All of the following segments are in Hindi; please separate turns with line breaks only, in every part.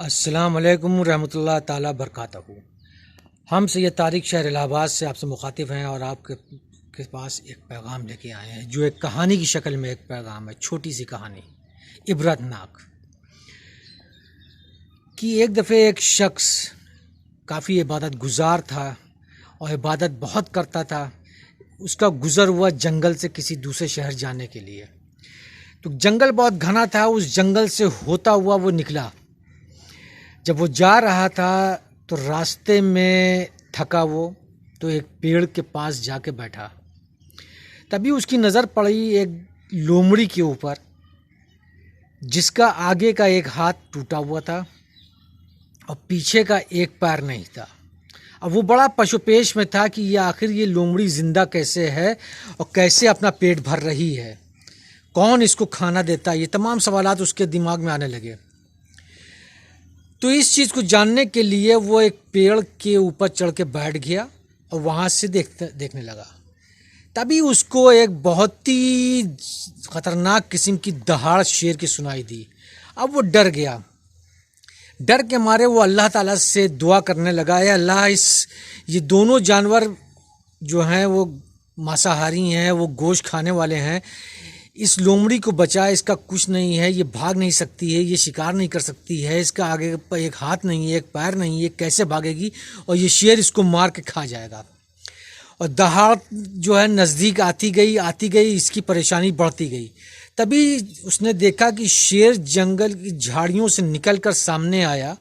अस्सलाम वालेकुम रहमतुल्लाह ताला बरकातहू। हम सैयद तारिक शहर इलाहाबाद से आपसे मुखातिब हैं और आपके पास एक पैगाम लेके आए हैं जो एक कहानी की शक्ल में एक पैगाम है। छोटी सी कहानी, इबरतनाक। कि एक दफ़े एक शख्स काफ़ी इबादत गुजार था और इबादत बहुत करता था। उसका गुज़र हुआ जंगल से किसी दूसरे शहर जाने के लिए। तो जंगल बहुत घना था, उस जंगल से होता हुआ वो निकला। जब वो जा रहा था तो रास्ते में थका वो तो एक पेड़ के पास जाके बैठा। तभी उसकी नज़र पड़ी एक लोमड़ी के ऊपर जिसका आगे का एक हाथ टूटा हुआ था और पीछे का एक पैर नहीं था। अब वो बड़ा पशुपेश में था कि ये आखिर ये लोमड़ी ज़िंदा कैसे है और कैसे अपना पेट भर रही है, कौन इसको खाना देता है। ये तमाम सवालात उसके दिमाग में आने लगे। तो इस चीज़ को जानने के लिए वो एक पेड़ के ऊपर चढ़ के बैठ गया और वहाँ से देखने लगा। तभी उसको एक बहुत ही ख़तरनाक किस्म की दहाड़ शेर की सुनाई दी। अब वो डर गया। डर के मारे वो अल्लाह ताला से दुआ करने लगा, या अल्लाह ये दोनों जानवर जो हैं वो मांसाहारी हैं, वो गोश्त खाने वाले हैं, इस लोमड़ी को बचा। इसका कुछ नहीं है, ये भाग नहीं सकती है, ये शिकार नहीं कर सकती है, इसका आगे एक हाथ नहीं है, एक पैर नहीं है, कैसे भागेगी और ये शेर इसको मार के खा जाएगा। और दहाड़ जो है नज़दीक आती गई, इसकी परेशानी बढ़ती गई। तभी उसने देखा कि शेर जंगल की झाड़ियों से निकलकर सामने आया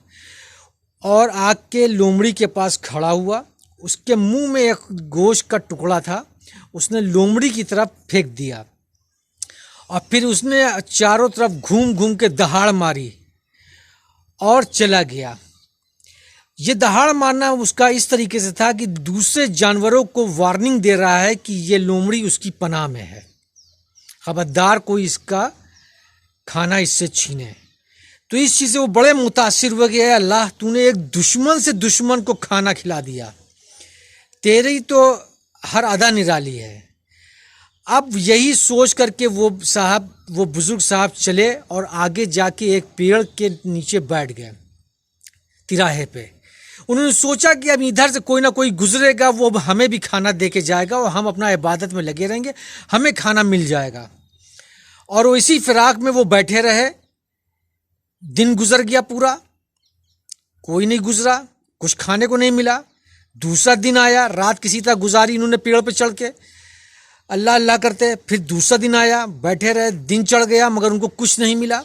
और आके लोमड़ी के पास खड़ा हुआ। उसके मुंह में एक गोश्त का टुकड़ा था, उसने लोमड़ी की तरफ फेंक दिया और फिर उसने चारों तरफ घूम घूम के दहाड़ मारी और चला गया। ये दहाड़ मारना उसका इस तरीके से था कि दूसरे जानवरों को वार्निंग दे रहा है कि ये लोमड़ी उसकी पनाह में है, खबरदार कोई इसका खाना इससे छीने। तो इस चीज़ से वो बड़े मुतासिर हुए कि अल्लाह तूने एक दुश्मन से दुश्मन को खाना खिला दिया, तेरी तो हर अदा निराली है। अब यही सोच करके वो बुजुर्ग साहब चले और आगे जाके एक पेड़ के नीचे बैठ गए तिराहे पे। उन्होंने सोचा कि अब इधर से कोई ना कोई गुजरेगा, वो अब हमें भी खाना दे के जाएगा और हम अपना इबादत में लगे रहेंगे, हमें खाना मिल जाएगा। और वो इसी फिराक में वो बैठे रहे। दिन गुजर गया पूरा, कोई नहीं गुजरा, कुछ खाने को नहीं मिला। दूसरा दिन आया, रात किसी तरह गुजारी इन्होंने पेड़ पे चढ़ के अल्लाह अल्लाह करते। फिर दूसरा दिन आया, बैठे रहे, दिन चढ़ गया मगर उनको कुछ नहीं मिला।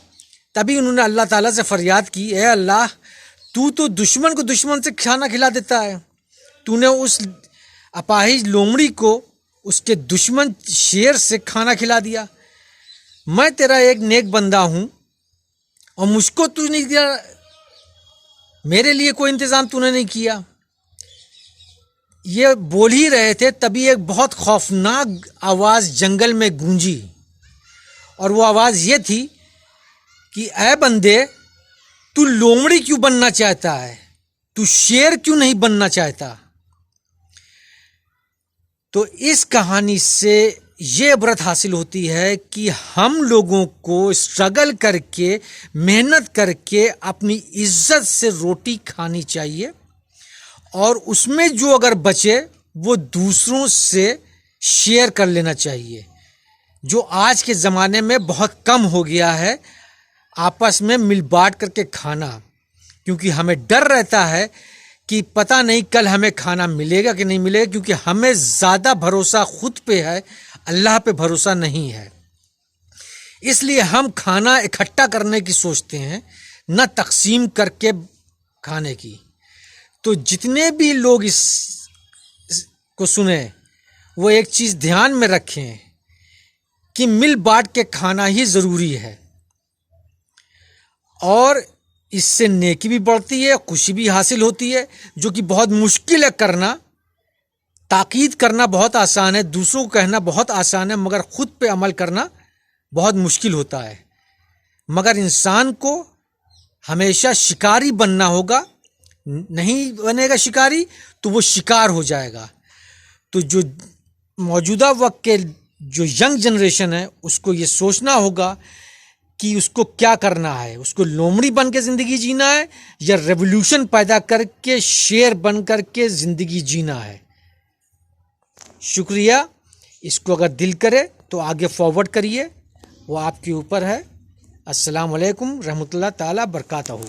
तभी उन्होंने अल्लाह ताला से फरियाद की, ए अल्लाह तू तो दुश्मन को दुश्मन से खाना खिला देता है, तूने उस अपाहिज लोमड़ी को उसके दुश्मन शेर से खाना खिला दिया। मैं तेरा एक नेक बंदा हूं और मुझको तू नहीं दिया, मेरे लिए कोई इंतज़ाम तूने नहीं किया। ये बोल ही रहे थे, तभी एक बहुत खौफनाक आवाज़ जंगल में गूंजी और वो आवाज़ ये थी कि ऐ बंदे, तू लोमड़ी क्यों बनना चाहता है, तू शेर क्यों नहीं बनना चाहता। तो इस कहानी से ये इबरत हासिल होती है कि हम लोगों को स्ट्रगल करके, मेहनत करके अपनी इज्जत से रोटी खानी चाहिए और उसमें जो अगर बचे वो दूसरों से शेयर कर लेना चाहिए, जो आज के ज़माने में बहुत कम हो गया है आपस में मिल बांट करके खाना। क्योंकि हमें डर रहता है कि पता नहीं कल हमें खाना मिलेगा कि नहीं मिलेगा, क्योंकि हमें ज़्यादा भरोसा खुद पे है, अल्लाह पे भरोसा नहीं है। इसलिए हम खाना इकट्ठा करने की सोचते हैं, न तकसीम करके खाने की। तो जितने भी लोग को सुने वो एक चीज़ ध्यान में रखें कि मिल बांट के खाना ही ज़रूरी है और इससे नेकी भी बढ़ती है, खुशी भी हासिल होती है, जो कि बहुत मुश्किल है करना। ताकीद करना बहुत आसान है, दूसरों को कहना बहुत आसान है, मगर खुद पे अमल करना बहुत मुश्किल होता है। मगर इंसान को हमेशा शिकारी बनना होगा, नहीं बनेगा शिकारी तो वो शिकार हो जाएगा। तो जो मौजूदा वक्त के जो यंग जनरेशन है उसको ये सोचना होगा कि उसको क्या करना है, उसको लोमड़ी बन के ज़िंदगी जीना है या रेवोल्यूशन पैदा करके शेर बन करके ज़िंदगी जीना है। शुक्रिया। इसको अगर दिल करे तो आगे फॉरवर्ड करिए, वो आपके ऊपर है। अस्सलाम वालेकुम रहमतुल्लाह ताला बरकातहू।